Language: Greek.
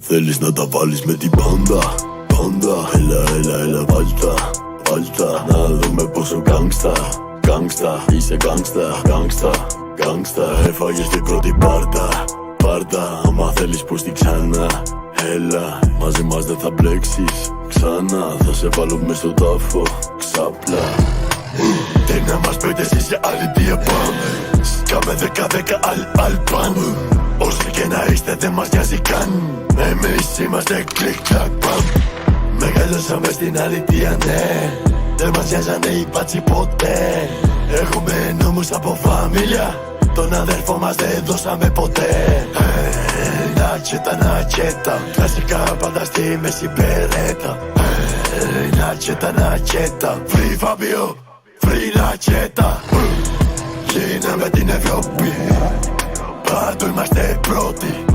Θέλεις να τα βάλεις με την πάντα, πάντα. Έλα, βάλτα. Να δούμε πόσο γκάγκστα, είσαι γκάγκστα. Έφαγες την πρώτη πάρτα. Άμα θέλεις πως την ξανά, έλα. Μαζί μας δεν θα μπλέξεις ξανά. Θα σε βάλω μες στο τάφο, ξάπλα. Τι να μας πείτε εσείς για άλλη διαπάμ. Κάμε 10 αλπάμ. Όσοι και να είστε δεν μας νοιάζει καν. Εμείς είμαστε κλικ-κλακ παμ. Μεγαλώσαμε στην αλήθεια, ναι. Δεν μας νοιάζανε οι μπάτσοι ποτέ. Έχουμε νόμους από φαμίλια. Τον αδέρφο μας δεν δώσαμε ποτέ. Νατσέτα. Κλασικά πάντα στη μέση μπερέτα. Νατσέτα. Free Fabio, free Νατσέτα. Γίναμε την Ευρώπη. Παντού είμαστε πρώτοι.